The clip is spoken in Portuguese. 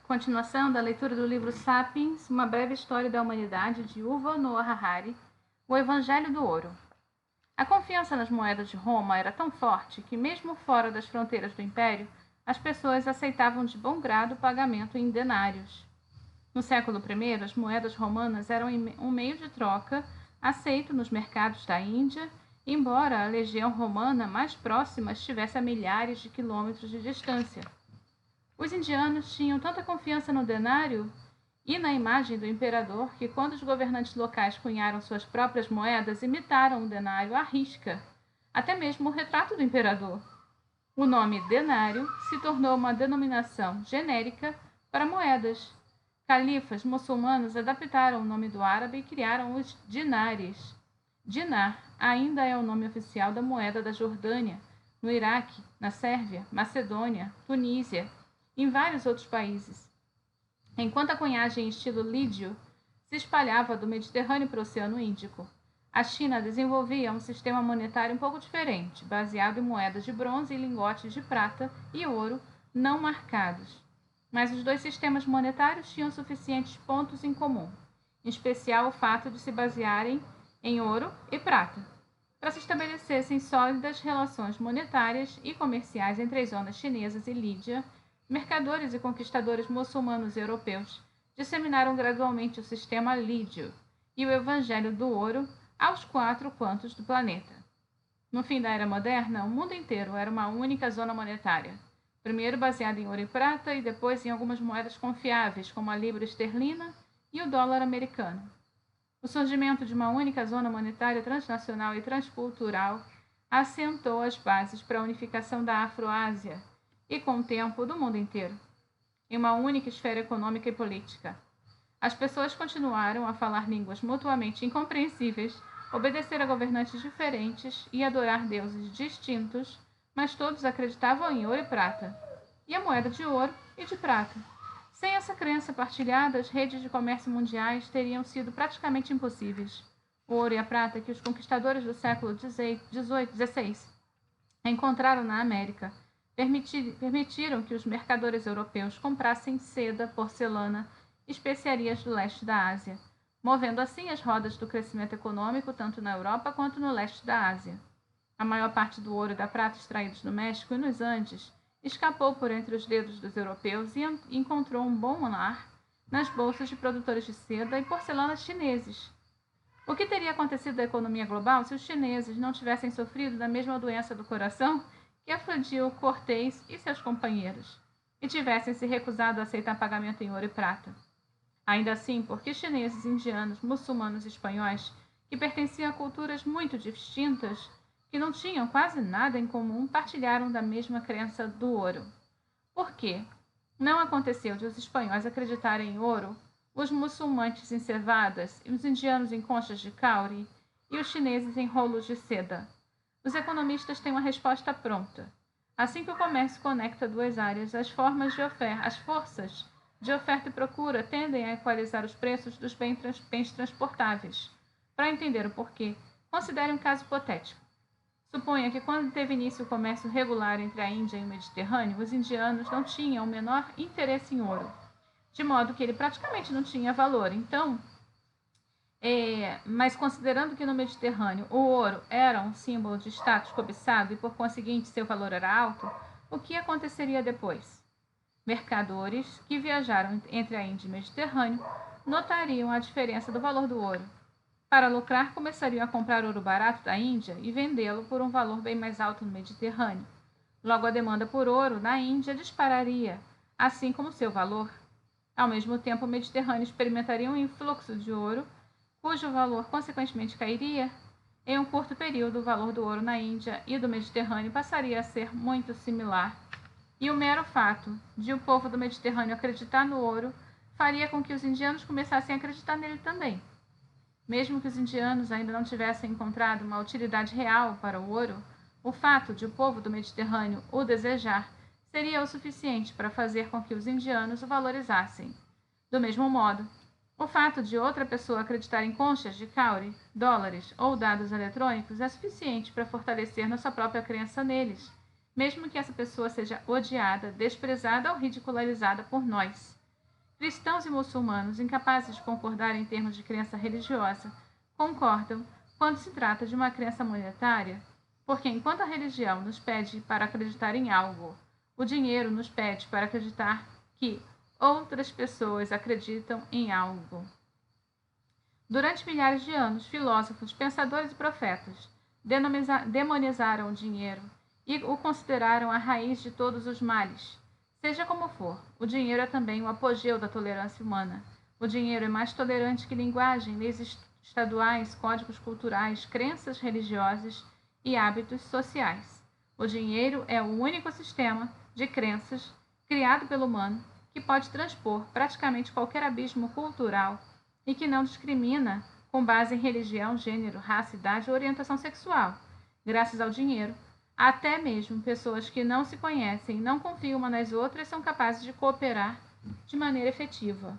Continuação da leitura do livro Sapiens, uma breve história da humanidade, de Yuval Noah Harari, o Evangelho do Ouro. A confiança nas moedas de Roma era tão forte que, mesmo fora das fronteiras do Império, as pessoas aceitavam de bom grado o pagamento em denários. No século I, as moedas romanas eram um meio de troca aceito nos mercados da Índia, embora a legião romana mais próxima estivesse a milhares de quilômetros de distância. Os indianos tinham tanta confiança no denário e na imagem do imperador que, quando os governantes locais cunharam suas próprias moedas, imitaram o denário à risca, até mesmo o retrato do imperador. O nome denário se tornou uma denominação genérica para moedas. Califas muçulmanos adaptaram o nome do árabe e criaram os dinares. Dinar ainda é o nome oficial da moeda da Jordânia, no Iraque, na Sérvia, Macedônia, Tunísia e em vários outros países. Enquanto a cunhagem em estilo lídio se espalhava do Mediterrâneo para o Oceano Índico, a China desenvolvia um sistema monetário um pouco diferente, baseado em moedas de bronze e lingotes de prata e ouro não marcados. Mas os dois sistemas monetários tinham suficientes pontos em comum, em especial o fato de se basearem em ouro e prata, para se estabelecessem sólidas relações monetárias e comerciais entre as zonas chinesas e Lídia. Mercadores e conquistadores muçulmanos e europeus disseminaram gradualmente o sistema lídio e o Evangelho do Ouro aos 4 cantos do planeta. No fim da Era Moderna, o mundo inteiro era uma única zona monetária, primeiro baseada em ouro e prata e depois em algumas moedas confiáveis, como a libra esterlina e o dólar americano. O surgimento de uma única zona monetária transnacional e transcultural assentou as bases para a unificação da Afroásia e, com o tempo, do mundo inteiro, em uma única esfera econômica e política. As pessoas continuaram a falar línguas mutuamente incompreensíveis, obedecer a governantes diferentes e adorar deuses distintos, mas todos acreditavam em ouro e prata, e a moeda de ouro e de prata. Sem essa crença partilhada, as redes de comércio mundiais teriam sido praticamente impossíveis. O ouro e a prata que os conquistadores do século XVI encontraram na América permitiram que os mercadores europeus comprassem seda, porcelana e especiarias do leste da Ásia, movendo assim as rodas do crescimento econômico tanto na Europa quanto no leste da Ásia. A maior parte do ouro e da prata extraídos no México e nos Andes escapou por entre os dedos dos europeus e encontrou um bom lar nas bolsas de produtores de seda e porcelana chineses. O que teria acontecido à economia global se os chineses não tivessem sofrido da mesma doença do coração que afligiu Cortés e seus companheiros, e tivessem se recusado a aceitar pagamento em ouro e prata? Ainda assim, porque chineses, indianos, muçulmanos e espanhóis, que pertenciam a culturas muito distintas, que não tinham quase nada em comum, partilharam da mesma crença do ouro? Por quê? Não aconteceu de os espanhóis acreditarem em ouro, os muçulmanos em cevadas, os indianos em conchas de cauri e os chineses em rolos de seda? Os economistas têm uma resposta pronta. Assim que o comércio conecta duas áreas, as forças de oferta e procura tendem a equalizar os preços dos bens transportáveis. Para entender o porquê, considere um caso hipotético. Suponha que quando teve início o comércio regular entre a Índia e o Mediterrâneo, os indianos não tinham o menor interesse em ouro, de modo que ele praticamente não tinha valor. Então, mas considerando que no Mediterrâneo o ouro era um símbolo de status cobiçado e, por conseguinte, seu valor era alto, o que aconteceria depois? Mercadores que viajaram entre a Índia e o Mediterrâneo notariam a diferença do valor do ouro. Para lucrar, começariam a comprar ouro barato da Índia e vendê-lo por um valor bem mais alto no Mediterrâneo. Logo, a demanda por ouro na Índia dispararia, assim como seu valor. Ao mesmo tempo, o Mediterrâneo experimentaria um influxo de ouro, cujo valor consequentemente cairia. Em um curto período, o valor do ouro na Índia e do Mediterrâneo passaria a ser muito similar, e o mero fato de o povo do Mediterrâneo acreditar no ouro faria com que os indianos começassem a acreditar nele também. Mesmo que os indianos ainda não tivessem encontrado uma utilidade real para o ouro, o fato de o povo do Mediterrâneo o desejar seria o suficiente para fazer com que os indianos o valorizassem. Do mesmo modo, o fato de outra pessoa acreditar em conchas de cauri, dólares ou dados eletrônicos é suficiente para fortalecer nossa própria crença neles, mesmo que essa pessoa seja odiada, desprezada ou ridicularizada por nós. Cristãos e muçulmanos, incapazes de concordar em termos de crença religiosa, concordam quando se trata de uma crença monetária, porque enquanto a religião nos pede para acreditar em algo, o dinheiro nos pede para acreditar que outras pessoas acreditam em algo. Durante milhares de anos, filósofos, pensadores e profetas demonizaram o dinheiro e o consideraram a raiz de todos os males. Seja como for, o dinheiro é também o apogeu da tolerância humana. O dinheiro é mais tolerante que linguagem, leis estaduais, códigos culturais, crenças religiosas e hábitos sociais. O dinheiro é o único sistema de crenças criado pelo humano que pode transpor praticamente qualquer abismo cultural e que não discrimina com base em religião, gênero, raça, idade ou orientação sexual. Graças ao dinheiro, até mesmo pessoas que não se conhecem e não confiam umas nas outras são capazes de cooperar de maneira efetiva.